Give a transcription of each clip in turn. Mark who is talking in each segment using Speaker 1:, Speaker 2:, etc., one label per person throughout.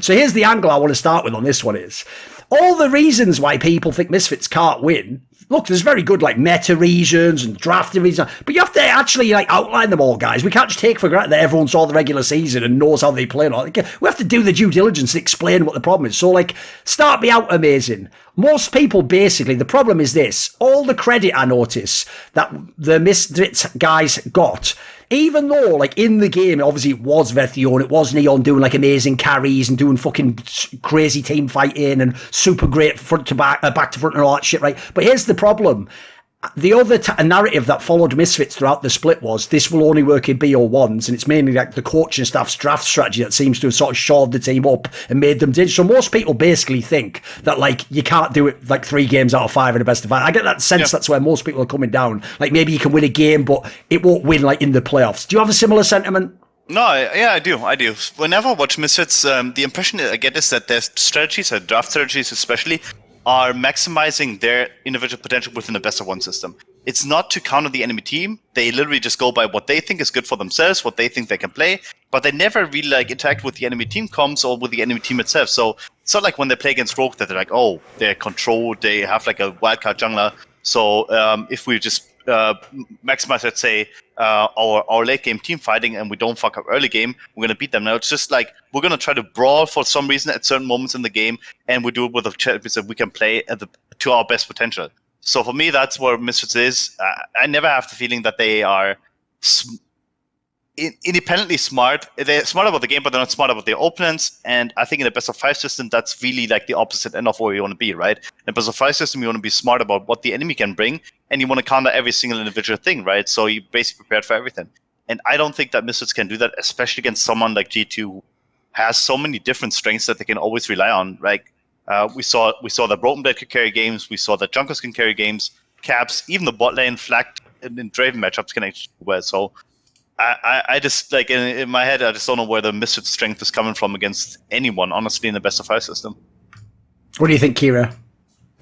Speaker 1: So here's the angle I want to start with on this one is, all the reasons why people think Misfits can't win, look, there's very good like meta reasons and drafting reasons, but you have to actually like outline them all, guys. We can't just take for granted that everyone saw the regular season and knows how they play. We have to do the due diligence to explain what the problem is. So like, start me out amazing. Most people, basically, the problem is this. All the credit I notice that the Misfits guys got, even though, like, in the game, obviously it was Verthion, it was Neon doing, like, amazing carries and doing fucking crazy team fighting and super great front to back, back to front and all that shit, right? But here's the problem. The other narrative that followed Misfits throughout the split was this will only work in BO1s, and it's mainly like the coaching staff's draft strategy that seems to have sort of shored the team up and made them dig. So most people basically think that like you can't do it like 3 games out of 5 in a best of 5. I get that sense that's where most people are coming down. Like maybe you can win a game, but it won't win like in the playoffs. Do you have a similar sentiment?
Speaker 2: No, yeah, I do. Whenever I watch Misfits, the impression I get is that their strategies, their draft strategies especially, are maximizing their individual potential within the best of 1 system. It's not to counter the enemy team. They literally just go by what they think is good for themselves, what they think they can play, but they never really like interact with the enemy team comms or with the enemy team itself. So it's not like when they play against Rogue that they're like, oh, they're controlled, they have like a wildcard jungler. So if we just maximize, let's say, our late game team fighting and we don't fuck up early game, we're going to beat them. Now it's just like we're going to try to brawl for some reason at certain moments in the game, and we do it with a champions that we can play to our best potential. So for me, that's where Misfits is. I never have the feeling that they are independently smart. They're smart about the game, but they're not smart about their opponents. And I think in a best of 5 system, that's really like the opposite end of where you want to be, right? In a best of 5 system, you want to be smart about what the enemy can bring, and you want to counter every single individual thing, right? So you basically prepared for everything. And I don't think that Misfits can do that, especially against someone like G2 who has so many different strengths that they can always rely on. Like we saw that Broken Blade could carry games, we saw that Junkers can carry games, Caps, even the bot lane flagged in Draven matchups can actually do well. So I just, like, in my head, I just don't know where the Misfits strength is coming from against anyone, honestly, in the best of 5 system.
Speaker 1: What do you think, Kira?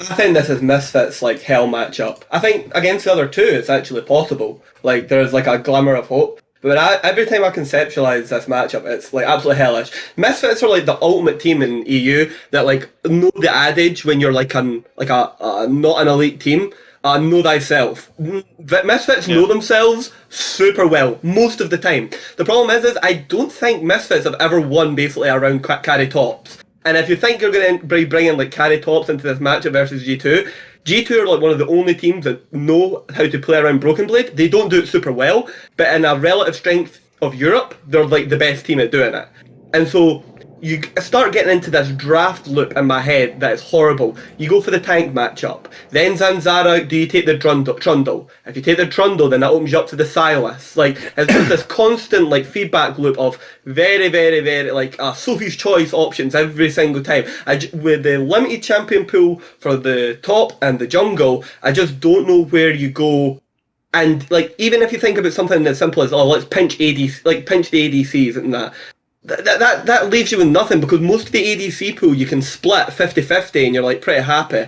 Speaker 3: I think this is Misfits, like, hell matchup. I think against the other 2, it's actually possible. Like, there's, like, a glimmer of hope. But every time I conceptualize this matchup, it's, like, absolutely hellish. Misfits are, like, the ultimate team in EU that, like, know the adage when you're, like, not an elite team. Know thyself. Misfits know themselves super well, most of the time. The problem is I don't think Misfits have ever won basically around carry tops. And if you think you're going to be bringing like carry tops into this matchup versus G2, G2 are like one of the only teams that know how to play around Broken Blade. They don't do it super well, but in a relative strength of Europe, they're like the best team at doing it. And so you start getting into this draft loop in my head that is horrible. You go for the tank matchup. Then Zanzara, do you take the Trundle? If you take the Trundle, then that opens you up to the Silas. Like, it's just this constant like feedback loop of very, very, very like Sophie's Choice options every single time. With the limited champion pool for the top and the jungle, I just don't know where you go. And like, even if you think about something as simple as, oh, let's pinch ADC, like pinch the ADCs and that leaves you with nothing, because most of the ADC pool you can split 50-50 and you're like pretty happy.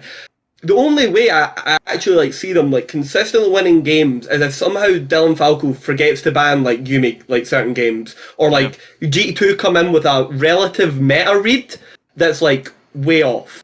Speaker 3: The only way I actually like see them like consistently winning games is if somehow Dylan Falco forgets to ban like Yumi like certain games, or like G2 come in with a relative meta read that's like way off.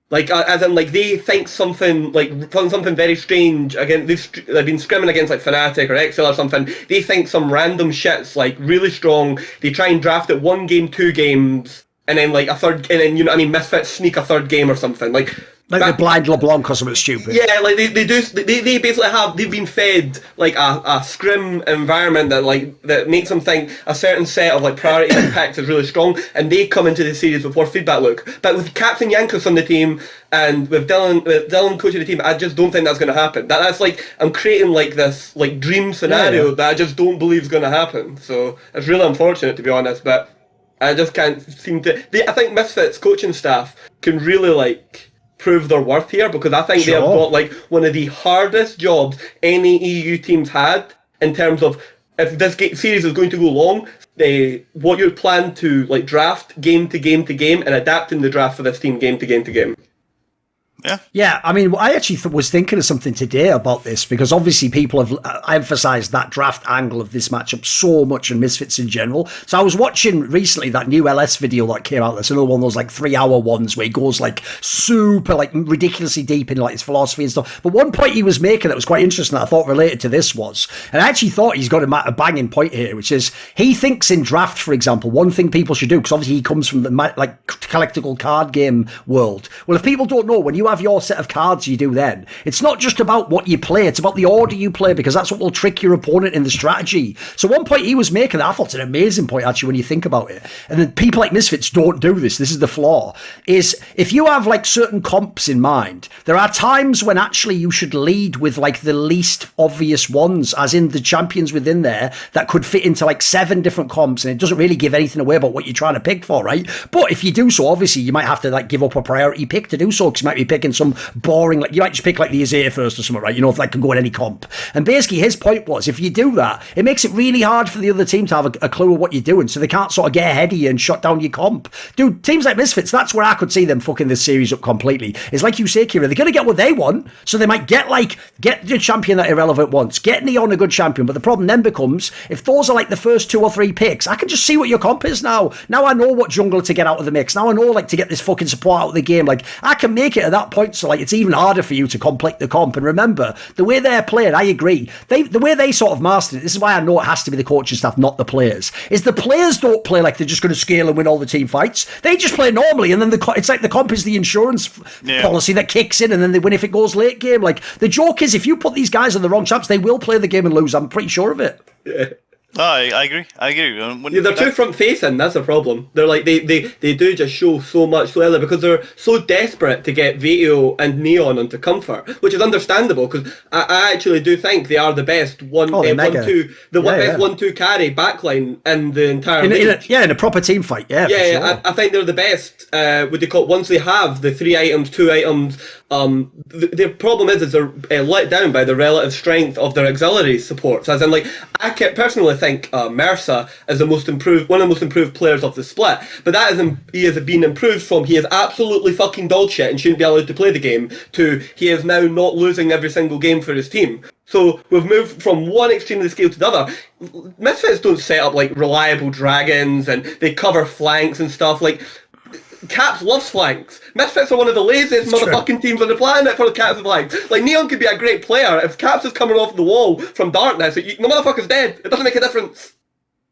Speaker 3: Like, as in, like, they think something, like, something very strange, again, they've been scrimming against, like, Fnatic or Excel or something, they think some random shit's, like, really strong, they try and draft it 1 game, 2 games, and then, like, a third, and then, you know what I mean, Misfits sneak a 3rd game or something, like
Speaker 1: the blind LeBlanc or something stupid.
Speaker 3: Yeah, like, they basically they've been fed, like, a scrim environment that makes them think a certain set of, like, priority impacts is really strong, and they come into the series with more feedback look. But with Captain Yankus on the team, and with Dylan coaching the team, I just don't think that's going to happen. That's like, I'm creating, like, this, like, dream scenario that I just don't believe is going to happen. So, it's really unfortunate, to be honest, but I just can't seem to... I think Misfits coaching staff can really, like, prove their worth here, because I think they have got like one of the hardest jobs any EU teams had in terms of, if this series is going to go long, what you plan to like draft game to game to game and adapting the draft for this team game to game to game.
Speaker 1: Yeah, I mean, I actually was thinking of something today about this because obviously people have emphasised that draft angle of this matchup so much and Misfits in general. So I was watching recently that new LS video that came out. That's another one of those like 3-hour ones where he goes like super like ridiculously deep in like his philosophy and stuff. But one point he was making that was quite interesting that I thought related to this was, and I actually thought he's got a banging point here, which is he thinks in draft, for example, one thing people should do, because obviously he comes from the like collectible card game world. Well, if people don't know, when you have your set of cards you do then, it's not just about what you play, it's about the order you play, because that's what will trick your opponent in the strategy. So one point he was making that I thought it's an amazing point actually when you think about it, and then people like Misfits don't do this is the flaw, is if you have like certain comps in mind, there are times when actually you should lead with like the least obvious ones, as in the champions within there that could fit into like 7 different comps, and it doesn't really give anything away about what you're trying to pick for, right? But if you do so, obviously you might have to like give up a priority pick to do so, because you might be picking some boring, like you might just pick like the Azir first or something, right? You know, if that can go in any comp. And basically his point was, if you do that, it makes it really hard for the other team to have a clue of what you're doing, so they can't sort of get ahead of you and shut down your comp. Dude, teams like Misfits, that's where I could see them fucking this series up completely. It's like you say, Kira, they're going to get what they want, so they might get the champion that Irrelevant wants, get Neon a good champion, but the problem then becomes, if those are like the first 2 or 3 picks, I can just see what your comp is now. Now I know what jungler to get out of the mix. Now I know like to get this fucking support out of the game. Like I can make it at that point, so like it's even harder for you to complete the comp. And remember, the way they're playing, I agree, the way they sort of mastered it, this is why I know it has to be the coaching staff, not the players, is the players don't play like they're just going to scale and win all the team fights. They just play normally, and then it's like the comp is the insurance policy that kicks in, and then they win if it goes late game. Like the joke is, if you put these guys on the wrong champs, they will play the game and lose. I'm pretty sure of it.
Speaker 3: Yeah.
Speaker 2: No, I agree.
Speaker 3: They're too front facing. That's the problem. They're like they do just show so much so early because they're so desperate to get Vatio and Neon onto comfort, which is understandable because I actually do think they are the best best 1-2 carry backline in the entire league.
Speaker 1: In a proper team fight. Yeah,
Speaker 3: sure. I think they're the best. What they call it, once they have the 3 items, 2 items. The problem is they're let down by the relative strength of their auxiliary supports. As in, like, I personally think Mercer is one of the most improved players of the split. But he has been improved from he is absolutely fucking dog shit and shouldn't be allowed to play the game to he is now not losing every single game for his team. So we've moved from one extreme of the scale to the other. Misfits don't set up like reliable dragons and they cover flanks and stuff. Like, Caps loves flanks. Misfits are one of the laziest motherfucking teams on the planet for the Caps and flanks. Like, Neon could be a great player. If Caps is coming off the wall from darkness, the motherfucker's dead. It doesn't make a difference.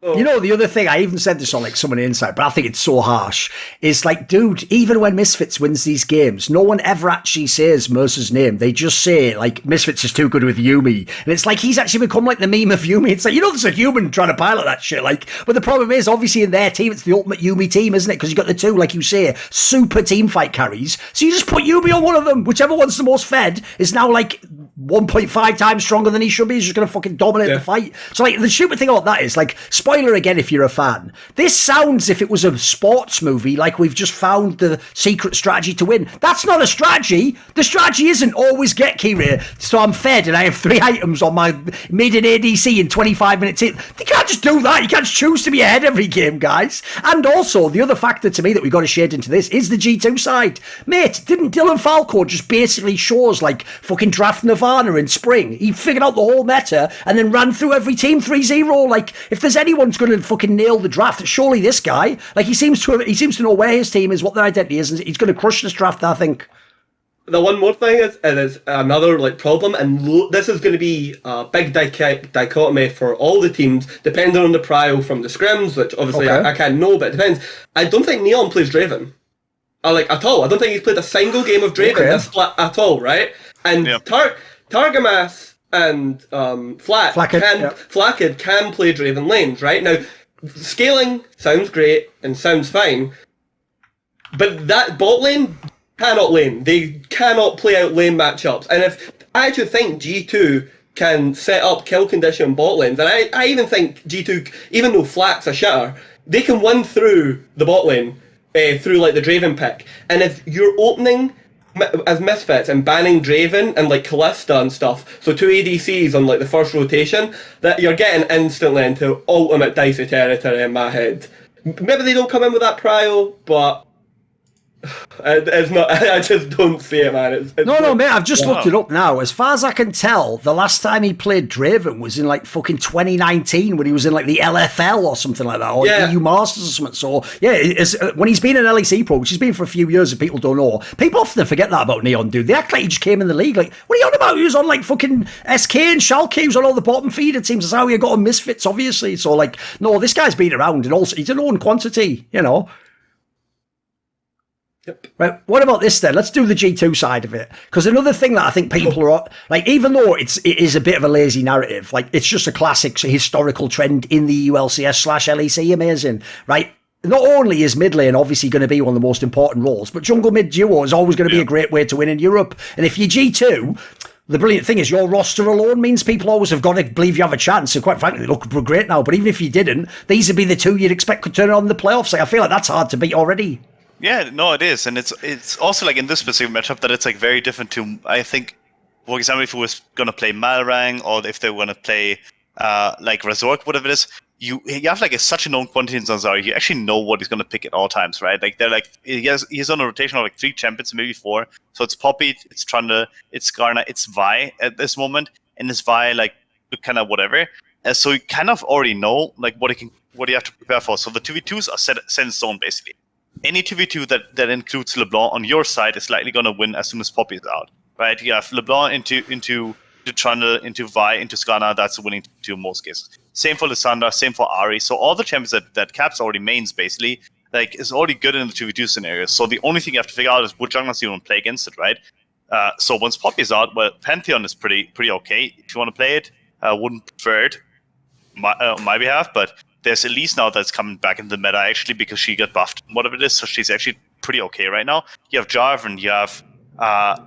Speaker 1: You know, the other thing, I even said this on like Someone Inside, but I think it's so harsh, is like, dude, even when Misfits wins these games, no one ever actually says Mercer's name. They just say, like, Misfits is too good with Yuumi. And it's like, he's actually become like the meme of Yuumi. It's like, you know, there's a human trying to pilot that shit. Like, but the problem is, obviously in their team, it's the ultimate Yuumi team, isn't it? Because you got the two, like you say, super team fight carries. So you just put Yuumi on one of them. Whichever one's the most fed is now like 1.5 times stronger than he should be. He's just going to fucking dominate the fight. So like, the stupid thing about that is, like, spoiler again if you're a fan, this sounds if it was a sports movie, like we've just found the secret strategy to win. That's not a strategy. The strategy isn't always get Kyrie, so I'm fed and I have 3 items on my mid and ADC in 25 minutes. You can't just do that. You can't just choose to be ahead every game, guys. And also, the other factor to me that we've got to shade into this is the G2 side. Mate, didn't Dylan Falco just basically show us like fucking draft Nirvana in spring? He figured out the whole meta and then ran through every team 3-0. Like, if there's anyone's going to fucking nail the draft, it's surely this guy. Like, he seems to know where his team is, what their identity is, and he's going to crush this draft, I think.
Speaker 3: The one more thing is another like problem, and this is going to be a big dichotomy for all the teams, depending on the prio from the scrims, which obviously I can't know, but it depends. I don't think Neon plays Draven. At all. I don't think he's played a single game of Draven this split at all, right? And Targamas and Flakked can play Draven lanes, right? Now, scaling sounds great and sounds fine, but that bot lane cannot lane. They cannot play out lane matchups. And if I actually think G2 can set up kill condition bot lanes, and I even think G2, even though Flack's a shitter, they can win through the bot lane through like the Draven pick. And if you're opening as Misfits and banning Draven and like Callista and stuff, so 2 ADCs on like the first rotation, that you're getting instantly into ultimate dicey territory in my head. Maybe they don't come in with that prio, but It's not. I just don't see it, man. It's
Speaker 1: No, mate, I've just looked it up now. As far as I can tell, the last time he played Draven was in like fucking 2019 when he was in like the LFL or something like that, or EU Masters or something. So, yeah, when he's been in LEC Pro, which he's been for a few years and people don't know, people often forget that about Neon, dude. They act like he just came in the league. Like, what are you on about? He was on like fucking SK and Schalke. He was on all the bottom feeder teams. That's how he got on Misfits, obviously. So, like, no, this guy's been around and also he's a known quantity, you know.
Speaker 3: Yep.
Speaker 1: Right, what about this then? Let's do the G2 side of it. Because another thing that I think people are like, even though it is a bit of a lazy narrative, like it's just a classic historical trend in the ULCS/LEC, amazing, right? Not only is mid lane obviously going to be one of the most important roles, but jungle mid duo is always going to be a great way to win in Europe. And if you're G2, the brilliant thing is your roster alone means people always have got to believe you have a chance. And quite frankly, they look great now. But even if you didn't, these would be the two you'd expect could turn it on in the playoffs. Like, I feel like that's hard to beat already.
Speaker 2: Yeah, no, it is, and it's also like in this specific matchup that it's like very different to, I think, for example, if we was gonna play Malrang or if they were gonna play like Razork, whatever it is, you have like such a known quantity in Zanzara, you actually know what he's gonna pick at all times, right? Like they're like he's on a rotation of like 3 champions, maybe 4. So it's Poppy, it's Trundle, it's Skarner, it's Vi at this moment, and it's Vi like kind of whatever. So you kind of already know like what you have to prepare for. So the 2v2s are set in stone basically. Any 2v2 that includes LeBlanc on your side is likely going to win as soon as Poppy is out, right? You have LeBlanc into Trundle, into Vi, into Skarner, that's winning to most cases. Same for Lissandra, same for Ahri. So all the champions that Caps already mains, basically, like, is already good in the 2v2 scenarios. So the only thing you have to figure out is what junglers you want to play against it, right? So once Poppy is out, well, Pantheon is pretty okay. If you want to play it, wouldn't prefer it on my behalf, but there's Elise now that's coming back in the meta actually because she got buffed, whatever it is, so she's actually pretty okay right now. You have Jarvan, you have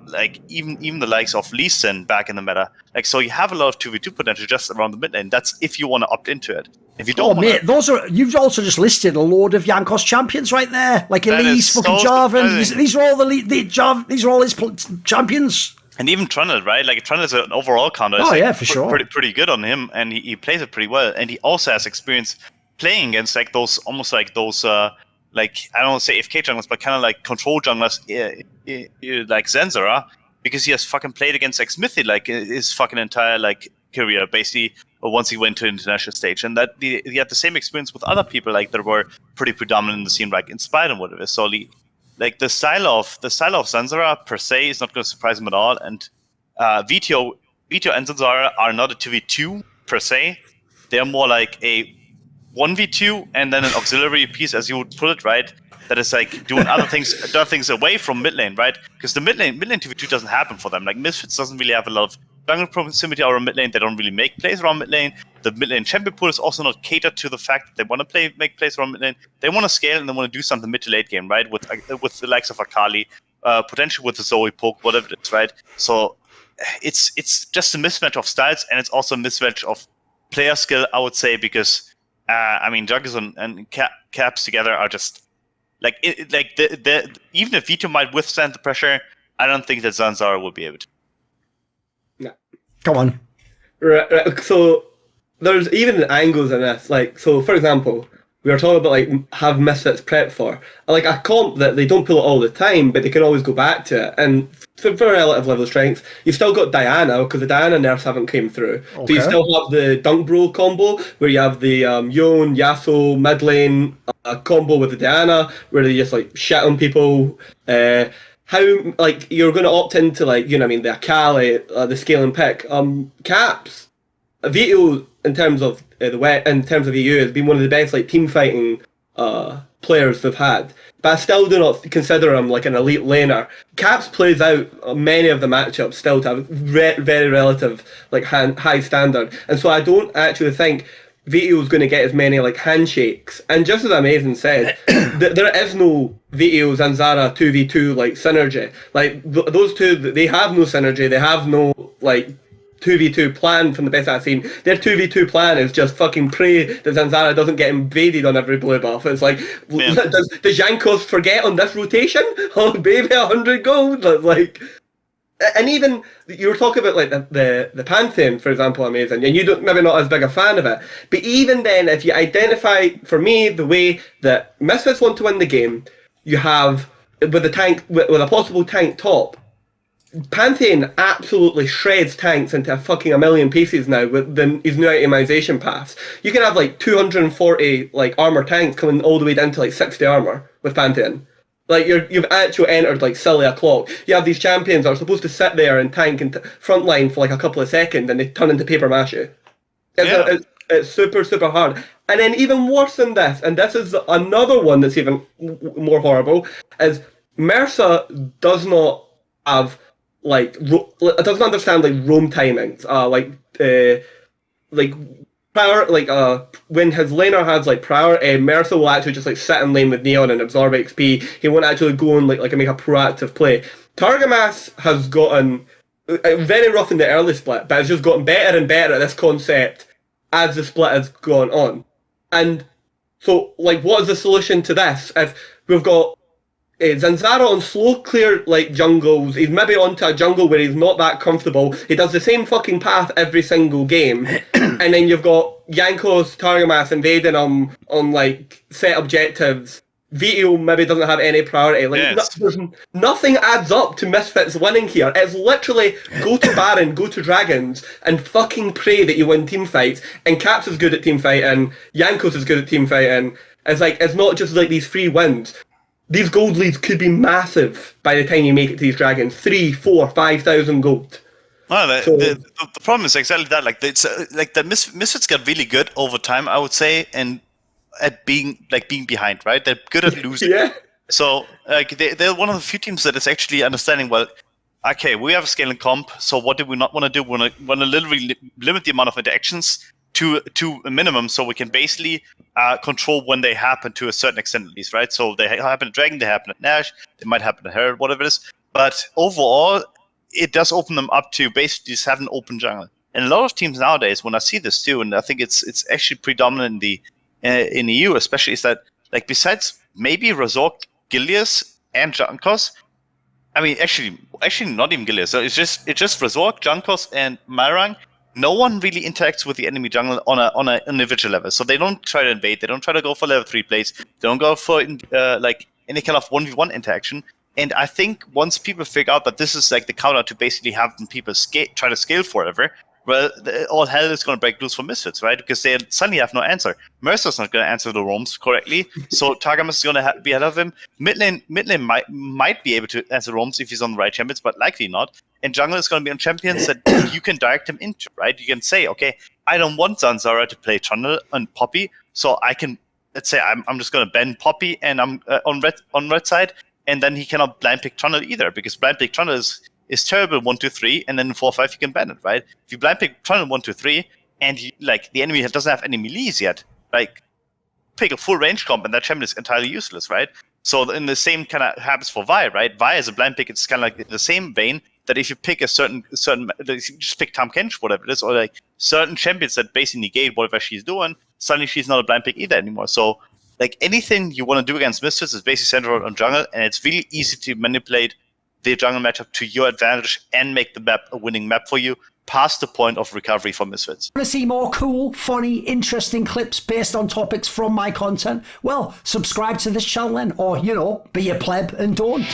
Speaker 2: like even the likes of Lee Sin back in the meta. Like, so you have a lot of 2v2 potential just around the mid lane. That's if you want to opt into it. If you don't,
Speaker 1: mate, you've also just listed a load of Jankos champions right there, like Elise, fucking Jarvan. These are all these are all his champions.
Speaker 2: And even Trundle, right? Like Trundle is an overall counter.
Speaker 1: Oh, yeah, for sure.
Speaker 2: Pretty good on him, and he plays it pretty well. And he also has experience playing against like those almost like those like, I don't want to say AFK junglers, but kind of like control junglers like Zenzara, because he has fucking played against Xmithie like his fucking entire like career, basically, once he went to international stage. And that he had the same experience with other people like that were pretty predominant in the scene, like Inspired and whatever. So like the style of Zanzara per se is not going to surprise him at all. And Vito and Zanzara are not a 2v2 per se. They're more like a 1v2 and then an auxiliary piece, as you would put it, right? That is like doing other things away from mid lane, right? Because the mid lane 2v2 doesn't happen for them. Like Misfits doesn't really have a lot of jungle proximity around mid lane. They don't really make plays around mid lane. The mid lane champion pool is also not catered to the fact that they want to make plays around mid lane. They want to scale and they want to do something mid to late game, right? With the likes of Akali, potentially with the Zoe poke, whatever it is, right? So it's just a mismatch of styles, and it's also a mismatch of player skill, I would say, because I mean, Jugglers and Caps together are just like even if Vito might withstand the pressure, I don't think that Zanzara will be able to.
Speaker 3: No.
Speaker 1: Come on.
Speaker 3: Right, so there's even angles in this. Like, so for example, we were talking about like have Misfits prep for like a comp that they don't pull it all the time, but they can always go back to it. And for relative level of strength, you've still got Diana, because the Diana nerfs haven't came through. Okay. So you still have the Dunk Bro combo where you have the Yone, Yasuo, mid lane combo with the Diana where they just like shit on people. How like you're going to opt into like, you know what I mean, the Akali, the scaling pick. Caps, Vito in terms of EU has been one of the best like team fighting players they've had. But I still do not consider him like an elite laner. Caps plays out many of the matchups still to have very relative like high standard, and so I don't actually think Vito's going to get as many like handshakes. And just as Amazing said, there is no Vito Zanzara 2v2 like synergy. Like those two, they have no synergy. They have no like 2v2 plan from the best I've seen. Their 2v2 plan is just fucking pray that Zanzara doesn't get invaded on every blue buff. It's like, does Jankos forget on this rotation? Oh baby, 100 gold. Like, and even you were talking about like the Pantheon, for example, Amazing, and you don't maybe not as big a fan of it. But even then, if you identify, for me, the way that Misfits want to win the game, you have with a tank with a possible tank top. Pantheon absolutely shreds tanks into fucking a million pieces now with his new itemization paths. You can have like 240 like armor tanks coming all the way down to like 60 armor with Pantheon. Like you've actually entered like silly o'clock. You have these champions that are supposed to sit there and tank and frontline for like a couple of seconds, and they turn into paper mache. It's super, super hard. And then even worse than this, and this is another one that's even more horrible, is Mersa does not have doesn't understand like roam timings. When his laner has like priority, Mersa will actually just like sit in lane with Neon and absorb XP. He won't actually go and like make a proactive play. Targamas has gotten very rough in the early split, but has just gotten better and better at this concept as the split has gone on. And so, like, what is the solution to this? If we've got Zanzara on slow clear like jungles, he's maybe onto a jungle where he's not that comfortable. He does the same fucking path every single game, and then you've got Jankos, Targamas invading him on like set objectives. Vito maybe doesn't have any priority. Like nothing adds up to Misfits winning here. It's literally go to Baron, go to Dragons, and fucking pray that you win team fights. And Caps is good at team fighting, Jankos is good at team fighting. It's not just like these free wins. These gold leads could be massive by the time you make it to these Dragons. 3, 4, 5,000 gold.
Speaker 2: Well, the problem is exactly that. Like it's like the Misfits got really good over time, I would say, and at being behind, right? They're good at losing.
Speaker 3: Yeah.
Speaker 2: So they're one of the few teams that is actually understanding, well, okay, we have a scaling comp, so what do we not want to do? We want to literally limit the amount of interactions to a minimum, so we can basically control when they happen to a certain extent at least, right? So they happen at Dragon, they happen at Nash, they might happen at Herald, whatever it is. But overall, it does open them up to basically just have an open jungle. And a lot of teams nowadays, when I see this too, and I think it's actually predominant in EU especially, is that like besides maybe Razork, Gilius, and Jankos, I mean actually not even Gilius. So it's just Razork, Jankos, and Marang. No one really interacts with the enemy jungle on an individual level. So they don't try to invade. They don't try to go for level 3 plays. They don't go for like any kind of 1v1 interaction. And I think once people figure out that this is like the counter to basically having people try to scale forever, well, all hell is going to break loose for Misfits, right? Because they suddenly have no answer. Mercer's not going to answer the roams correctly, so Targamas is going to be ahead of him. Mid lane might be able to answer roams if he's on the right champions, but likely not. And jungle is going to be on champions that you can direct him into, right? You can say, okay, I don't want Zanzara to play Trundle and Poppy, so I can, let's say I'm just going to ban Poppy and I'm on red side, and then he cannot blind pick Trundle either, because blind pick Trundle is terrible 1, 2, 3, and then 4, 5 you can ban it, right? If you blind pick Trundle 1, 2, 3, and the enemy doesn't have any melees yet, like pick a full range comp and that champion is entirely useless, right? So in the same kind of happens for Vi, right? Vi as a blind pick, it's kind of like in the same vein that if you pick a certain if you just pick Tahm Kench, whatever it is, or like certain champions that basically negate whatever she's doing, suddenly she's not a blind pick either anymore. So like anything you want to do against Misfits is basically centered on jungle, and it's really easy to manipulate the jungle matchup to your advantage and make the map a winning map for you past the point of recovery for Misfits.
Speaker 1: Want to see more cool, funny, interesting clips based on topics from my content? Well, subscribe to this channel then, or, be a pleb and don't.